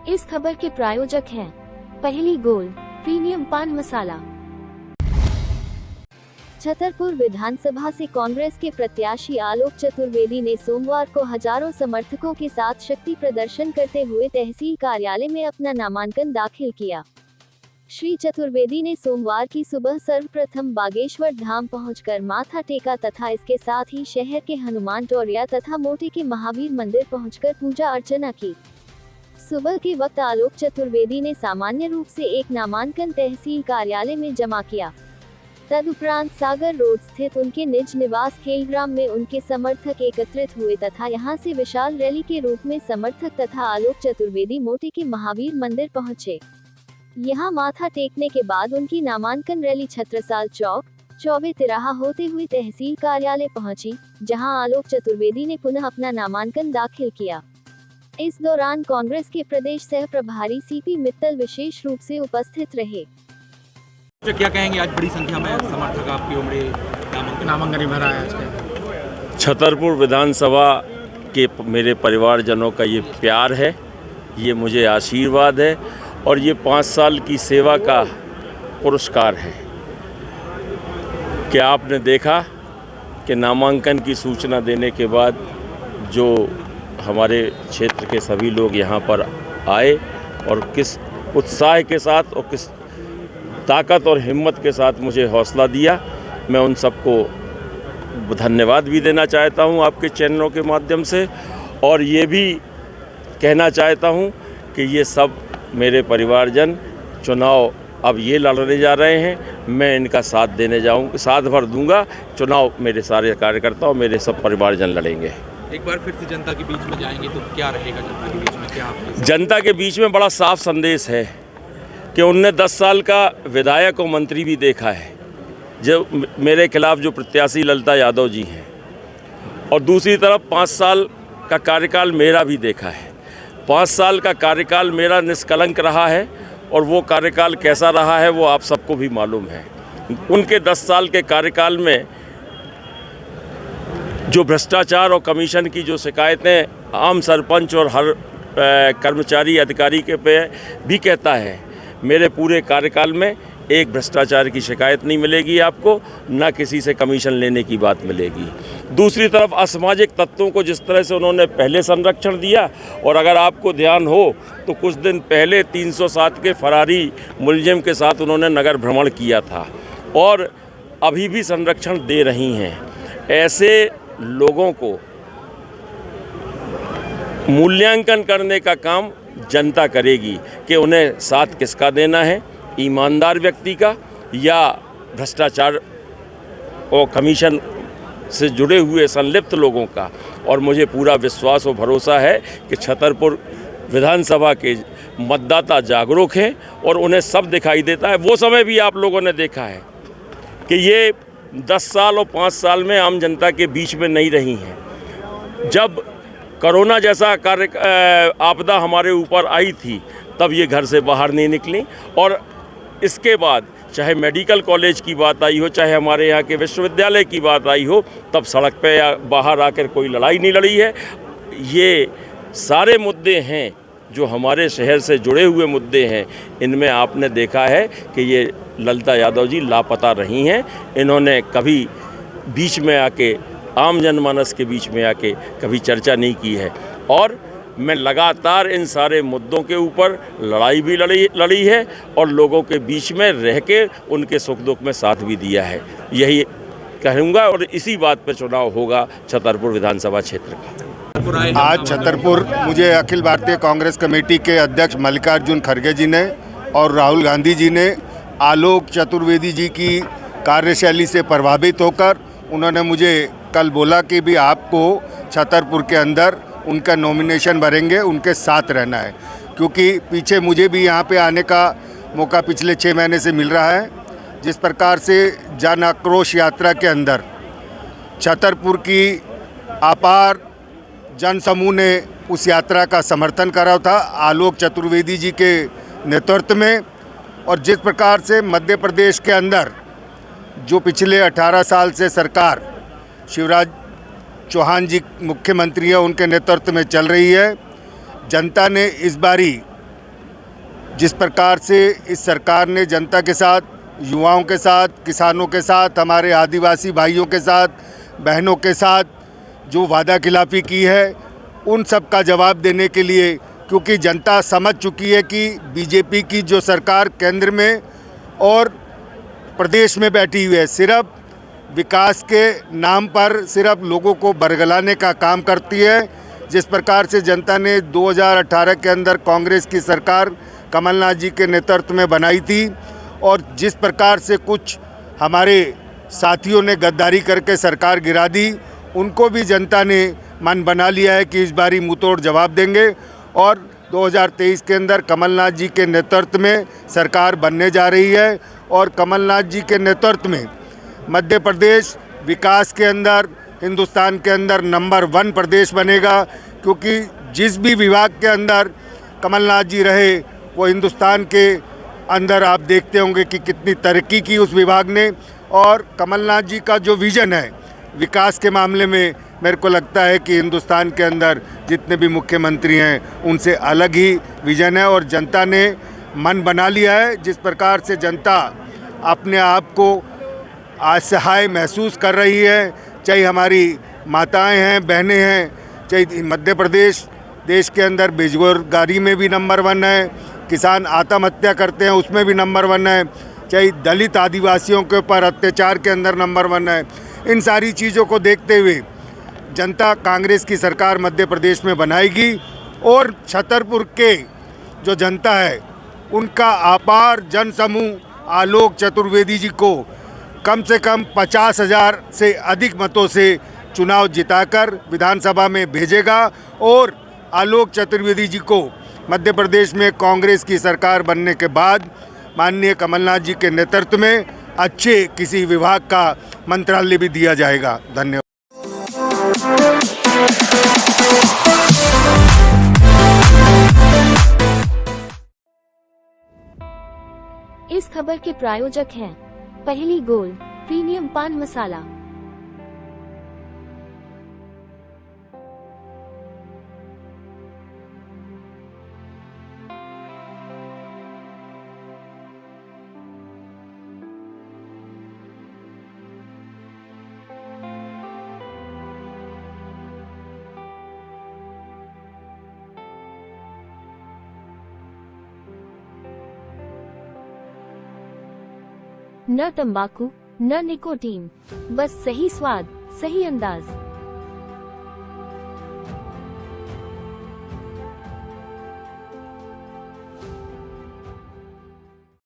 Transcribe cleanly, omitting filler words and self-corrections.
इस खबर के प्रायोजक हैं पहली गोल्ड प्रीमियम पान मसाला। छतरपुर विधानसभा से कांग्रेस के प्रत्याशी आलोक चतुर्वेदी ने सोमवार को हजारों समर्थकों के साथ शक्ति प्रदर्शन करते हुए तहसील कार्यालय में अपना नामांकन दाखिल किया। श्री चतुर्वेदी ने सोमवार की सुबह सर्वप्रथम बागेश्वर धाम पहुंचकर माथा टेका तथा इसके साथ ही शहर के हनुमान टोरिया तथा मोटे के महावीर मंदिर पहुंचकर पूजा अर्चना की। सुबह के वक्त आलोक चतुर्वेदी ने सामान्य रूप से एक नामांकन तहसील कार्यालय में जमा किया। तदुपरांत सागर रोड स्थित उनके निज निवास खेलग्राम में उनके समर्थक एकत्रित हुए तथा यहां से विशाल रैली के रूप में समर्थक तथा आलोक चतुर्वेदी मोटे के महावीर मंदिर पहुंचे। यहां माथा टेकने के बाद उनकी नामांकन रैली छत्रसाल चौक चौबे तिराहा होते हुए तहसील कार्यालय पहुंची, जहां आलोक चतुर्वेदी ने पुनः अपना नामांकन दाखिल किया। इस दौरान कांग्रेस के प्रदेश सह प्रभारी सीपी मित्तल विशेष रूप से उपस्थित रहे। तो क्या कहेंगे, आज बड़ी संख्या में समर्थक आपकी उम्र नामांकन भरा है। छतरपुर विधानसभा के मेरे परिवारजनों का ये प्यार है, ये मुझे आशीर्वाद है और ये 5 साल की सेवा का पुरस्कार है। क्या आपने देखा कि नामांकन की सूचना देने के बाद जो हमारे क्षेत्र के सभी लोग यहाँ पर आए और किस उत्साह के साथ और किस ताकत और हिम्मत के साथ मुझे हौसला दिया। मैं उन सबको धन्यवाद भी देना चाहता हूँ आपके चैनलों के माध्यम से, और ये भी कहना चाहता हूँ कि ये सब मेरे परिवारजन चुनाव अब ये लड़ने जा रहे हैं, मैं इनका साथ भर दूंगा। चुनाव मेरे सारे कार्यकर्ता और मेरे सब परिवारजन लड़ेंगे। एक बार फिर से जनता के बीच में जाएंगे तो क्या रहेगा जनता के बीच में? क्या जनता के बीच में बड़ा साफ संदेश है कि उनने 10 साल का विधायक और मंत्री भी देखा है, जो मेरे खिलाफ जो प्रत्याशी ललिता यादव जी हैं, और दूसरी तरफ 5 साल का कार्यकाल मेरा भी देखा है। 5 साल का कार्यकाल मेरा निष्कलंक रहा है और वो कार्यकाल कैसा रहा है वो आप सबको भी मालूम है। उनके 10 साल के कार्यकाल में जो भ्रष्टाचार और कमीशन की जो शिकायतें आम सरपंच और हर कर्मचारी अधिकारी के पे भी कहता है, मेरे पूरे कार्यकाल में एक भ्रष्टाचार की शिकायत नहीं मिलेगी आपको, ना किसी से कमीशन लेने की बात मिलेगी। दूसरी तरफ असामाजिक तत्वों को जिस तरह से उन्होंने पहले संरक्षण दिया, और अगर आपको ध्यान हो तो कुछ दिन पहले 307 के फरारी मुलजिम के साथ उन्होंने नगर भ्रमण किया था और अभी भी संरक्षण दे रही हैं। ऐसे लोगों को मूल्यांकन करने का काम जनता करेगी कि उन्हें साथ किसका देना है, ईमानदार व्यक्ति का या भ्रष्टाचार और कमीशन से जुड़े हुए संलिप्त लोगों का। और मुझे पूरा विश्वास और भरोसा है कि छतरपुर विधानसभा के मतदाता जागरूक हैं और उन्हें सब दिखाई देता है। वो समय भी आप लोगों ने देखा है कि ये 10 साल और 5 साल में आम जनता के बीच में नहीं रही हैं। जब कोरोना जैसा आपदा हमारे ऊपर आई थी तब ये घर से बाहर नहीं निकली, और इसके बाद चाहे मेडिकल कॉलेज की बात आई हो, चाहे हमारे यहाँ के विश्वविद्यालय की बात आई हो, तब सड़क पे या बाहर आकर कोई लड़ाई नहीं लड़ी है। ये सारे मुद्दे हैं जो हमारे शहर से जुड़े हुए मुद्दे हैं। इनमें आपने देखा है कि ये ललिता यादव जी लापता रही हैं। इन्होंने कभी बीच में आके आम जनमानस के बीच में आके कभी चर्चा नहीं की है, और मैं लगातार इन सारे मुद्दों के ऊपर लड़ाई भी लड़ी है और लोगों के बीच में रह के उनके सुख दुख में साथ भी दिया है। यही कहूँगा और इसी बात पर चुनाव होगा छतरपुर विधानसभा क्षेत्र का। आज छतरपुर मुझे अखिल भारतीय कांग्रेस कमेटी के अध्यक्ष मल्लिकार्जुन खड़गे जी ने और राहुल गांधी जी ने आलोक चतुर्वेदी जी की कार्यशैली से प्रभावित होकर उन्होंने मुझे कल बोला कि भी आपको छतरपुर के अंदर उनका नॉमिनेशन भरेंगे, उनके साथ रहना है, क्योंकि पीछे मुझे भी यहाँ पे आने का मौका पिछले 6 महीने से मिल रहा है। जिस प्रकार से जन आक्रोश यात्रा के अंदर छतरपुर की अपार जनसमूह ने उस यात्रा का समर्थन करा था आलोक चतुर्वेदी जी के नेतृत्व में, और जिस प्रकार से मध्य प्रदेश के अंदर जो पिछले 18 साल से सरकार शिवराज चौहान जी मुख्यमंत्री हैं, उनके नेतृत्व में चल रही है, जनता ने इस बारी जिस प्रकार से इस सरकार ने जनता के साथ, युवाओं के साथ, किसानों के साथ, हमारे आदिवासी भाइयों के साथ, बहनों के साथ जो वादा खिलाफी की है, उन सब का जवाब देने के लिए, क्योंकि जनता समझ चुकी है कि बीजेपी की जो सरकार केंद्र में और प्रदेश में बैठी हुई है, सिर्फ विकास के नाम पर सिर्फ लोगों को बरगलाने का काम करती है। जिस प्रकार से जनता ने 2018 के अंदर कांग्रेस की सरकार कमलनाथ जी के नेतृत्व में बनाई थी और जिस प्रकार से कुछ हमारे साथियों ने गद्दारी करके सरकार गिरा दी, उनको भी जनता ने मन बना लिया है कि इस बारी मुंहतोड़ जवाब देंगे और 2023 के अंदर कमलनाथ जी के नेतृत्व में सरकार बनने जा रही है और कमलनाथ जी के नेतृत्व में मध्य प्रदेश विकास के अंदर हिंदुस्तान के अंदर नंबर 1 प्रदेश बनेगा, क्योंकि जिस भी विभाग के अंदर कमलनाथ जी रहे वो हिंदुस्तान के अंदर आप देखते होंगे कि कितनी तरक्की की उस विभाग ने। और कमलनाथ जी का जो विज़न है विकास के मामले में, मेरे को लगता है कि हिंदुस्तान के अंदर जितने भी मुख्यमंत्री हैं उनसे अलग ही विज़न है और जनता ने मन बना लिया है। जिस प्रकार से जनता अपने आप को असहाय महसूस कर रही है, चाहे हमारी माताएं हैं, बहनें हैं, चाहे मध्य प्रदेश देश के अंदर बेरोजगारी में भी नंबर 1 है, किसान आत्महत्या करते हैं उसमें भी नंबर 1 है, चाहे दलित आदिवासियों के ऊपर अत्याचार के अंदर नंबर 1 है। इन सारी चीज़ों को देखते हुए जनता कांग्रेस की सरकार मध्य प्रदेश में बनाएगी और छतरपुर के जो जनता है उनका अपार जन समूह आलोक चतुर्वेदी जी को कम से कम 50,000 से अधिक मतों से चुनाव जिताकर विधानसभा में भेजेगा और आलोक चतुर्वेदी जी को मध्य प्रदेश में कांग्रेस की सरकार बनने के बाद माननीय कमलनाथ जी के नेतृत्व में अच्छे किसी विभाग का मंत्रालय भी दिया जाएगा। धन्यवाद। इस खबर के प्रायोजक हैं पहली गोल्ड प्रीमियम पान मसाला। न तंबाकू न निकोटीन, बस सही स्वाद, सही अंदाज।